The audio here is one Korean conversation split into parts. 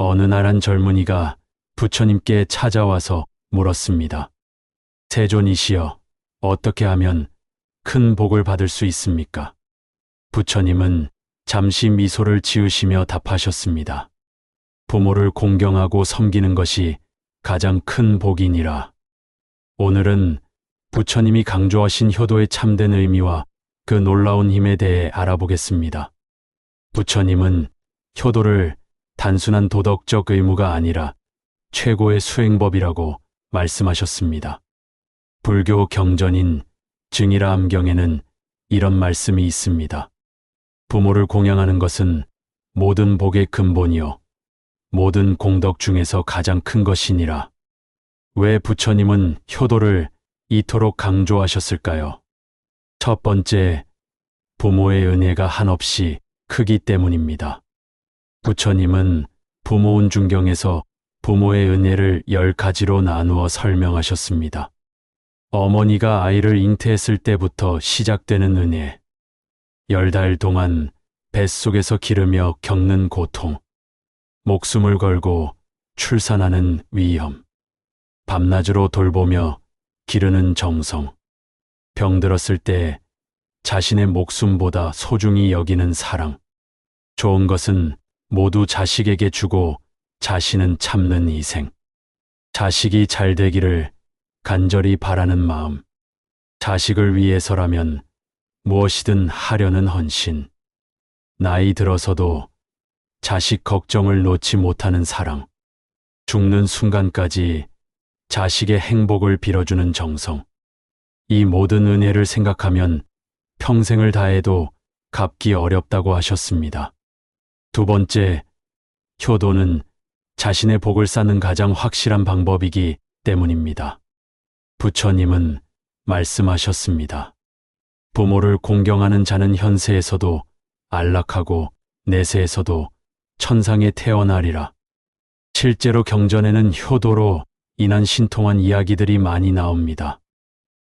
어느 날 한 젊은이가 부처님께 찾아와서 물었습니다. 세존이시여, 어떻게 하면 큰 복을 받을 수 있습니까? 부처님은 잠시 미소를 지으시며 답하셨습니다. 부모를 공경하고 섬기는 것이 가장 큰 복이니라. 오늘은 부처님이 강조하신 효도의 참된 의미와 그 놀라운 힘에 대해 알아보겠습니다. 부처님은 효도를 단순한 도덕적 의무가 아니라 최고의 수행법이라고 말씀하셨습니다. 불교 경전인 증일암경에는 이런 말씀이 있습니다. 부모를 공양하는 것은 모든 복의 근본이요 모든 공덕 중에서 가장 큰 것이니라. 왜 부처님은 효도를 이토록 강조하셨을까요? 첫 번째, 부모의 은혜가 한없이 크기 때문입니다. 부처님은 부모운중경에서 부모의 은혜를 10가지로 나누어 설명하셨습니다. 어머니가 아이를 잉태했을 때부터 시작되는 은혜, 10달 동안 뱃속에서 기르며 겪는 고통, 목숨을 걸고 출산하는 위험, 밤낮으로 돌보며 기르는 정성, 병들었을 때 자신의 목숨보다 소중히 여기는 사랑, 좋은 것은 모두 자식에게 주고 자신은 참는 희생, 자식이 잘 되기를 간절히 바라는 마음, 자식을 위해서라면 무엇이든 하려는 헌신, 나이 들어서도 자식 걱정을 놓지 못하는 사랑, 죽는 순간까지 자식의 행복을 빌어주는 정성. 이 모든 은혜를 생각하면 평생을 다해도 갚기 어렵다고 하셨습니다. 두 번째, 효도는 자신의 복을 쌓는 가장 확실한 방법이기 때문입니다. 부처님은 말씀하셨습니다. 부모를 공경하는 자는 현세에서도 안락하고 내세에서도 천상에 태어나리라. 실제로 경전에는 효도로 인한 신통한 이야기들이 많이 나옵니다.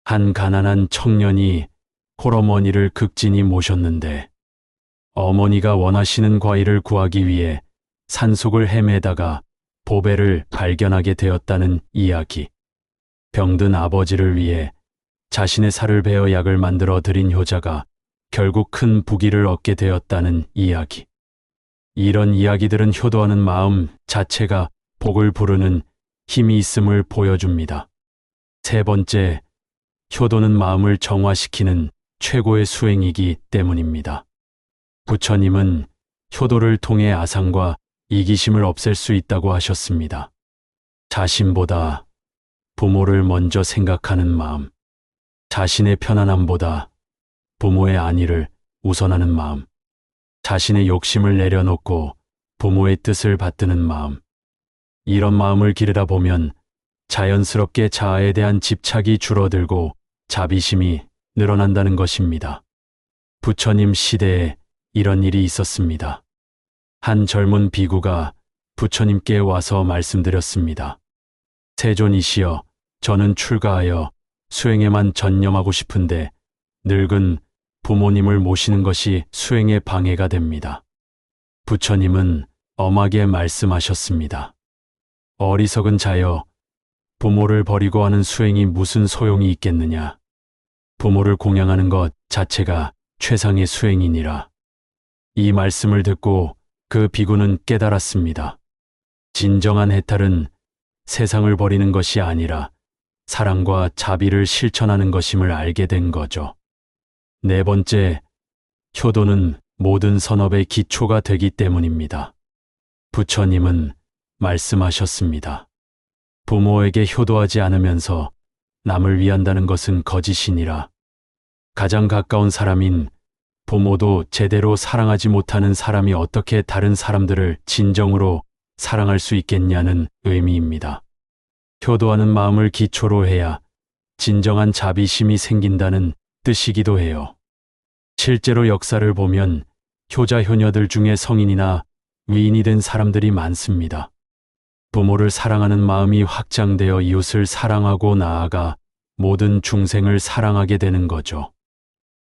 한 가난한 청년이 홀어머니를 극진히 모셨는데 어머니가 원하시는 과일을 구하기 위해 산속을 헤매다가 보배를 발견하게 되었다는 이야기. 병든 아버지를 위해 자신의 살을 베어 약을 만들어 드린 효자가 결국 큰 부귀를 얻게 되었다는 이야기. 이런 이야기들은 효도하는 마음 자체가 복을 부르는 힘이 있음을 보여줍니다. 세 번째, 효도는 마음을 정화시키는 최고의 수행이기 때문입니다. 부처님은 효도를 통해 아상과 이기심을 없앨 수 있다고 하셨습니다. 자신보다 부모를 먼저 생각하는 마음, 자신의 편안함보다 부모의 안위를 우선하는 마음, 자신의 욕심을 내려놓고 부모의 뜻을 받드는 마음. 이런 마음을 기르다 보면 자연스럽게 자아에 대한 집착이 줄어들고 자비심이 늘어난다는 것입니다. 부처님 시대에 이런 일이 있었습니다. 한 젊은 비구가 부처님께 와서 말씀드렸습니다. 세존이시여, 저는 출가하여 수행에만 전념하고 싶은데 늙은 부모님을 모시는 것이 수행에 방해가 됩니다. 부처님은 엄하게 말씀하셨습니다. 어리석은 자여, 부모를 버리고 하는 수행이 무슨 소용이 있겠느냐. 부모를 공양하는 것 자체가 최상의 수행이니라. 이 말씀을 듣고 그 비구는 깨달았습니다. 진정한 해탈은 세상을 버리는 것이 아니라 사랑과 자비를 실천하는 것임을 알게 된 거죠. 네 번째, 효도는 모든 선업의 기초가 되기 때문입니다. 부처님은 말씀하셨습니다. 부모에게 효도하지 않으면서 남을 위한다는 것은 거짓이니라. 가장 가까운 사람인 부모도 제대로 사랑하지 못하는 사람이 어떻게 다른 사람들을 진정으로 사랑할 수 있겠냐는 의미입니다. 효도하는 마음을 기초로 해야 진정한 자비심이 생긴다는 뜻이기도 해요. 실제로 역사를 보면 효자 효녀들 중에 성인이나 위인이 된 사람들이 많습니다. 부모를 사랑하는 마음이 확장되어 이웃을 사랑하고 나아가 모든 중생을 사랑하게 되는 거죠.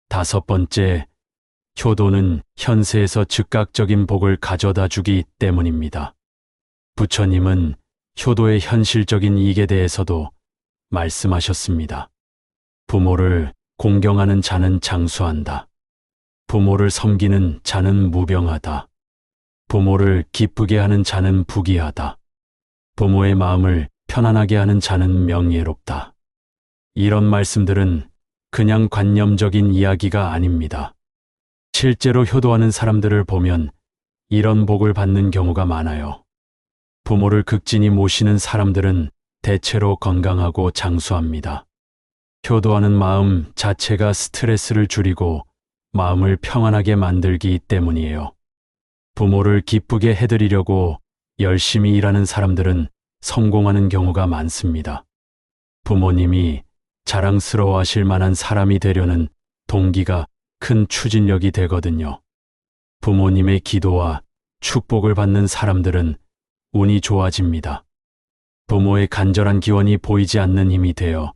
다섯 번째, 효도는 현세에서 즉각적인 복을 가져다 주기 때문입니다. 부처님은 효도의 현실적인 이익에 대해서도 말씀하셨습니다. 부모를 공경하는 자는 장수한다. 부모를 섬기는 자는 무병하다. 부모를 기쁘게 하는 자는 부귀하다. 부모의 마음을 편안하게 하는 자는 명예롭다. 이런 말씀들은 그냥 관념적인 이야기가 아닙니다. 실제로 효도하는 사람들을 보면 이런 복을 받는 경우가 많아요. 부모를 극진히 모시는 사람들은 대체로 건강하고 장수합니다. 효도하는 마음 자체가 스트레스를 줄이고 마음을 평안하게 만들기 때문이에요. 부모를 기쁘게 해드리려고 열심히 일하는 사람들은 성공하는 경우가 많습니다. 부모님이 자랑스러워하실 만한 사람이 되려는 동기가 큰 추진력이 되거든요. 부모님의 기도와 축복을 받는 사람들은 운이 좋아집니다. 부모의 간절한 기원이 보이지 않는 힘이 되어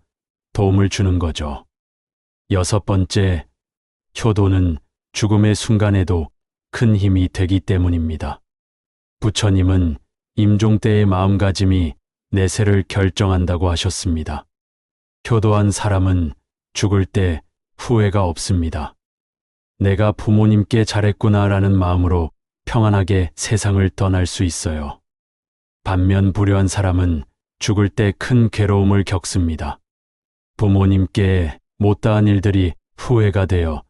도움을 주는 거죠. 6번째, 효도는 죽음의 순간에도 큰 힘이 되기 때문입니다. 부처님은 임종 때의 마음가짐이 내세를 결정한다고 하셨습니다. 효도한 사람은 죽을 때 후회가 없습니다. 내가 부모님께 잘했구나라는 마음으로 평안하게 세상을 떠날 수 있어요. 반면 불효한 사람은 죽을 때 큰 괴로움을 겪습니다. 부모님께 못다한 일들이 후회가 되어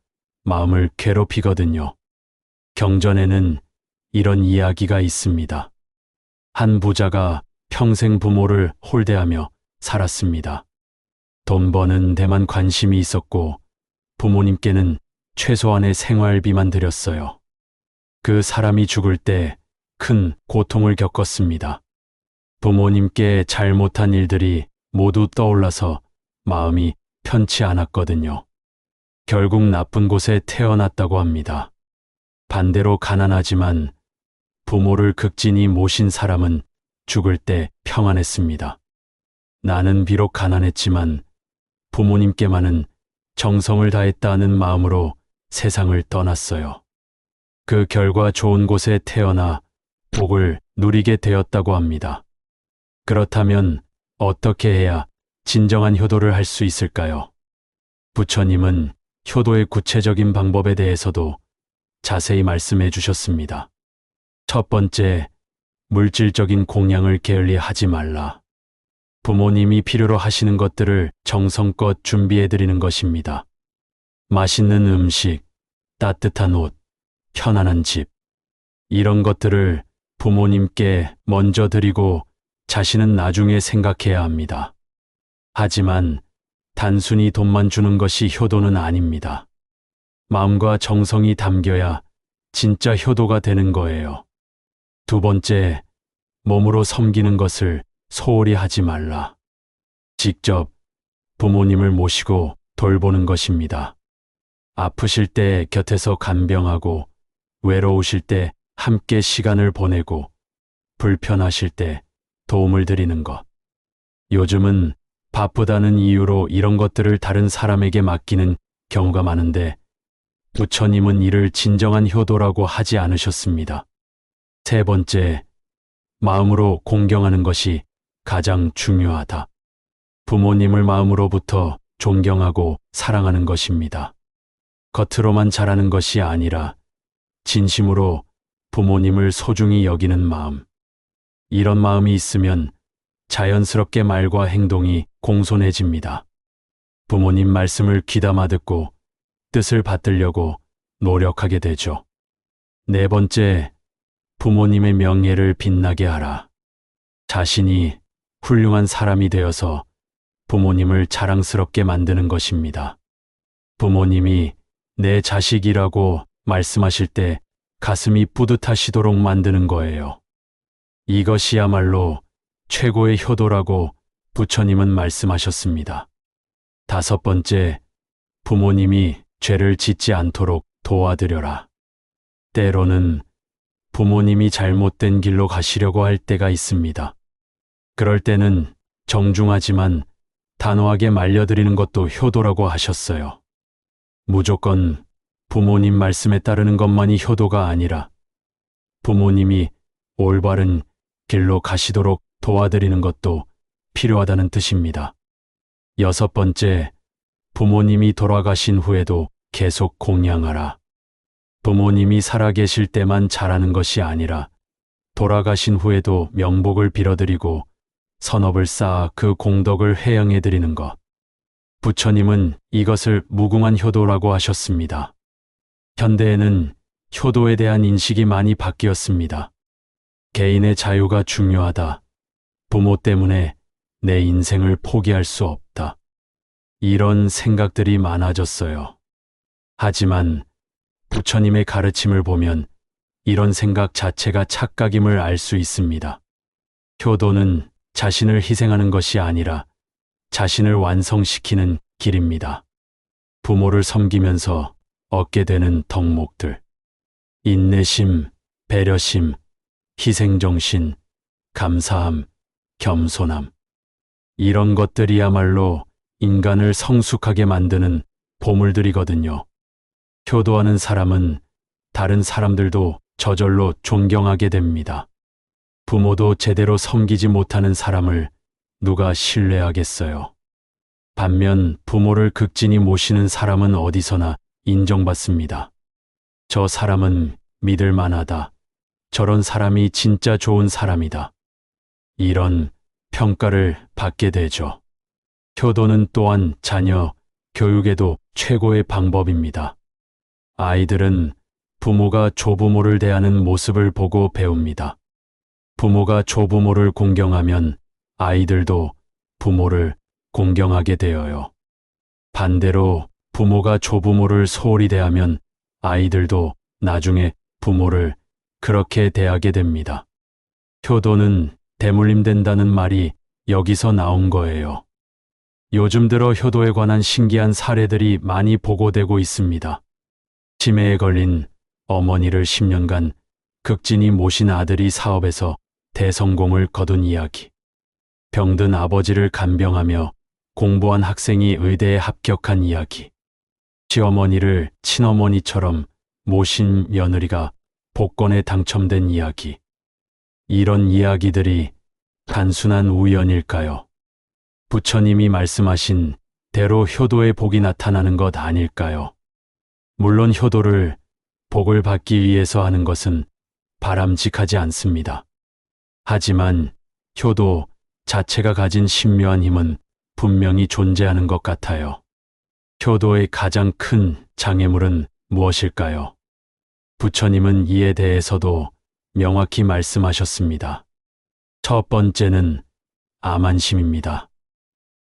마음을 괴롭히거든요. 경전에는 이런 이야기가 있습니다. 한 부자가 평생 부모를 홀대하며 살았습니다. 돈 버는 데만 관심이 있었고 부모님께는 최소한의 생활비만 드렸어요. 그 사람이 죽을 때 큰 고통을 겪었습니다. 부모님께 잘못한 일들이 모두 떠올라서 마음이 편치 않았거든요. 결국 나쁜 곳에 태어났다고 합니다. 반대로 가난하지만 부모를 극진히 모신 사람은 죽을 때 평안했습니다. 나는 비록 가난했지만 부모님께만은 정성을 다했다는 마음으로 세상을 떠났어요. 그 결과 좋은 곳에 태어나 복을 누리게 되었다고 합니다. 그렇다면 어떻게 해야 진정한 효도를 할 수 있을까요? 부처님은 효도의 구체적인 방법에 대해서도 자세히 말씀해 주셨습니다. 첫 번째, 물질적인 공양을 게을리 하지 말라. 부모님이 필요로 하시는 것들을 정성껏 준비해 드리는 것입니다. 맛있는 음식, 따뜻한 옷, 편안한 집. 이런 것들을 부모님께 먼저 드리고 자신은 나중에 생각해야 합니다. 하지만 단순히 돈만 주는 것이 효도는 아닙니다. 마음과 정성이 담겨야 진짜 효도가 되는 거예요. 두 번째, 몸으로 섬기는 것을 소홀히 하지 말라. 직접 부모님을 모시고 돌보는 것입니다. 아프실 때 곁에서 간병하고, 외로우실 때 함께 시간을 보내고, 불편하실 때 도움을 드리는 것. 요즘은 바쁘다는 이유로 이런 것들을 다른 사람에게 맡기는 경우가 많은데 부처님은 이를 진정한 효도라고 하지 않으셨습니다. 세 번째, 마음으로 공경하는 것이 가장 중요하다. 부모님을 마음으로부터 존경하고 사랑하는 것입니다. 겉으로만 잘하는 것이 아니라 진심으로 부모님을 소중히 여기는 마음. 이런 마음이 있으면 자연스럽게 말과 행동이 공손해집니다. 부모님 말씀을 귀담아 듣고 뜻을 받들려고 노력하게 되죠. 네 번째, 부모님의 명예를 빛나게 하라. 자신이 훌륭한 사람이 되어서 부모님을 자랑스럽게 만드는 것입니다. 부모님이 내 자식이라고 말씀하실 때 가슴이 뿌듯하시도록 만드는 거예요. 이것이야말로 최고의 효도라고 부처님은 말씀하셨습니다. 다섯 번째, 부모님이 죄를 짓지 않도록 도와드려라. 때로는 부모님이 잘못된 길로 가시려고 할 때가 있습니다. 그럴 때는 정중하지만 단호하게 말려드리는 것도 효도라고 하셨어요. 무조건 부모님 말씀에 따르는 것만이 효도가 아니라 부모님이 올바른 길로 가시도록 도와드리는 것도 필요하다는 뜻입니다. 6번째, 부모님이 돌아가신 후에도 계속 공양하라. 부모님이 살아계실 때만 잘하는 것이 아니라 돌아가신 후에도 명복을 빌어드리고 선업을 쌓아 그 공덕을 회양해드리는 것. 부처님은 이것을 무궁한 효도라고 하셨습니다. 현대에는 효도에 대한 인식이 많이 바뀌었습니다. 개인의 자유가 중요하다. 부모 때문에 내 인생을 포기할 수 없다. 이런 생각들이 많아졌어요. 하지만 부처님의 가르침을 보면 이런 생각 자체가 착각임을 알 수 있습니다. 효도는 자신을 희생하는 것이 아니라 자신을 완성시키는 길입니다. 부모를 섬기면서 얻게 되는 덕목들. 인내심, 배려심, 희생정신, 감사함, 겸손함. 이런 것들이야말로 인간을 성숙하게 만드는 보물들이거든요. 효도하는 사람은 다른 사람들도 저절로 존경하게 됩니다. 부모도 제대로 섬기지 못하는 사람을 누가 신뢰하겠어요. 반면 부모를 극진히 모시는 사람은 어디서나 인정받습니다. 저 사람은 믿을 만하다. 저런 사람이 진짜 좋은 사람이다. 이런 평가를 받게 되죠. 효도는 또한 자녀 교육에도 최고의 방법입니다. 아이들은 부모가 조부모를 대하는 모습을 보고 배웁니다. 부모가 조부모를 공경하면 아이들도 부모를 공경하게 되어요. 반대로 부모가 조부모를 소홀히 대하면 아이들도 나중에 부모를 그렇게 대하게 됩니다. 효도는 대물림된다는 말이 여기서 나온 거예요. 요즘 들어 효도에 관한 신기한 사례들이 많이 보고되고 있습니다. 치매에 걸린 어머니를 10년간 극진히 모신 아들이 사업에서 대성공을 거둔 이야기. 병든 아버지를 간병하며 공부한 학생이 의대에 합격한 이야기. 시어머니를 친어머니처럼 모신 며느리가 복권에 당첨된 이야기. 이런 이야기들이 단순한 우연일까요? 부처님이 말씀하신 대로 효도의 복이 나타나는 것 아닐까요? 물론 효도를 복을 받기 위해서 하는 것은 바람직하지 않습니다. 하지만 효도 자체가 가진 신묘한 힘은 분명히 존재하는 것 같아요. 효도의 가장 큰 장애물은 무엇일까요? 부처님은 이에 대해서도 명확히 말씀하셨습니다. 첫 번째는 암안심입니다.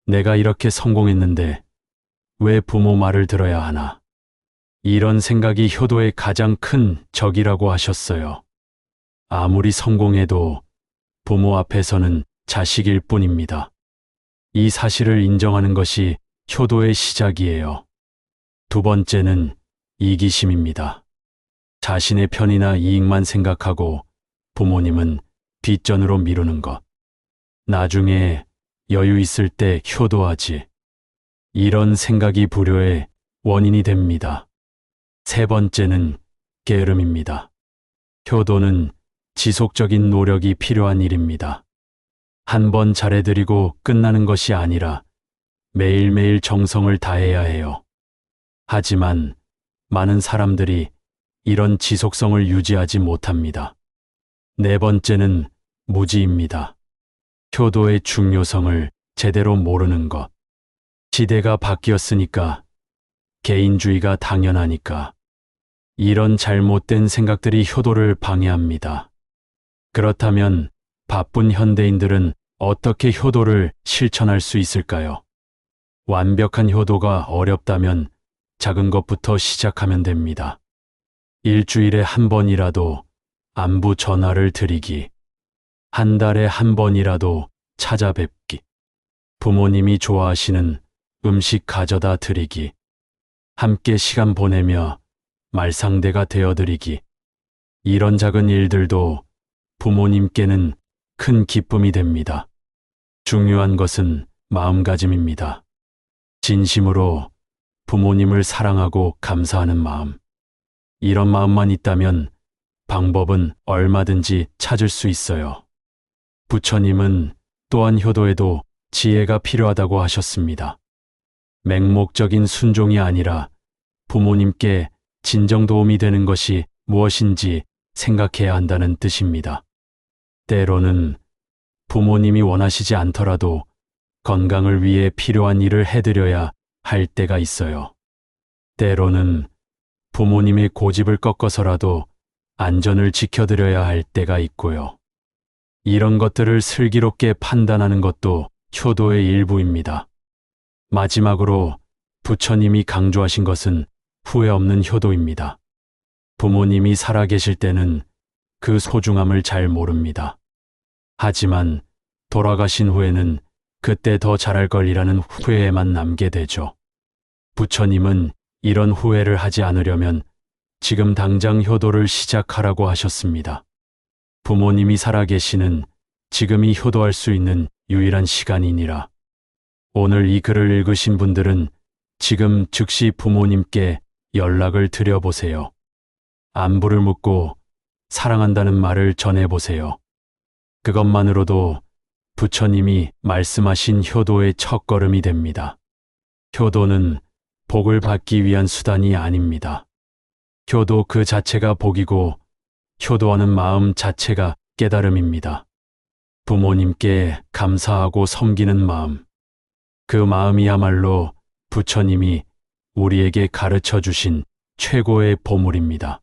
내가 이렇게 성공했는데 왜 부모 말을 들어야 하나? 이런 생각이 효도의 가장 큰 적이라고 하셨어요. 아무리 성공해도 부모 앞에서는 자식일 뿐입니다. 이 사실을 인정하는 것이 효도의 시작이에요. 두 번째는 이기심입니다. 자신의 편이나 이익만 생각하고 부모님은 뒷전으로 미루는 것. 나중에 여유 있을 때 효도하지. 이런 생각이 불효의 원인이 됩니다. 세 번째는 게으름입니다. 효도는 지속적인 노력이 필요한 일입니다. 한 번 잘해드리고 끝나는 것이 아니라 매일매일 정성을 다해야 해요. 하지만 많은 사람들이 이런 지속성을 유지하지 못합니다. 네 번째는 무지입니다. 효도의 중요성을 제대로 모르는 것. 시대가 바뀌었으니까, 개인주의가 당연하니까. 이런 잘못된 생각들이 효도를 방해합니다. 그렇다면 바쁜 현대인들은 어떻게 효도를 실천할 수 있을까요? 완벽한 효도가 어렵다면 작은 것부터 시작하면 됩니다. 일주일에 한 번이라도 안부 전화를 드리기. 한 달에 한 번이라도 찾아뵙기. 부모님이 좋아하시는 음식 가져다 드리기. 함께 시간 보내며 말상대가 되어드리기. 이런 작은 일들도 부모님께는 큰 기쁨이 됩니다. 중요한 것은 마음가짐입니다. 진심으로 부모님을 사랑하고 감사하는 마음. 이런 마음만 있다면 방법은 얼마든지 찾을 수 있어요. 부처님은 또한 효도에도 지혜가 필요하다고 하셨습니다. 맹목적인 순종이 아니라 부모님께 진정 도움이 되는 것이 무엇인지 생각해야 한다는 뜻입니다. 때로는 부모님이 원하시지 않더라도 건강을 위해 필요한 일을 해드려야 할 때가 있어요. 때로는 부모님의 고집을 꺾어서라도 안전을 지켜드려야 할 때가 있고요. 이런 것들을 슬기롭게 판단하는 것도 효도의 일부입니다. 마지막으로 부처님이 강조하신 것은 후회 없는 효도입니다. 부모님이 살아계실 때는 그 소중함을 잘 모릅니다. 하지만 돌아가신 후에는 그때 더 잘할 걸이라는 후회에만 남게 되죠. 부처님은 이런 후회를 하지 않으려면 지금 당장 효도를 시작하라고 하셨습니다. 부모님이 살아계시는 지금이 효도할 수 있는 유일한 시간이니라. 오늘 이 글을 읽으신 분들은 지금 즉시 부모님께 연락을 드려보세요. 안부를 묻고 사랑한다는 말을 전해보세요. 그것만으로도 부처님이 말씀하신 효도의 첫걸음이 됩니다. 효도는 복을 받기 위한 수단이 아닙니다. 효도 그 자체가 복이고 효도하는 마음 자체가 깨달음입니다. 부모님께 감사하고 섬기는 마음, 그 마음이야말로 부처님이 우리에게 가르쳐 주신 최고의 보물입니다.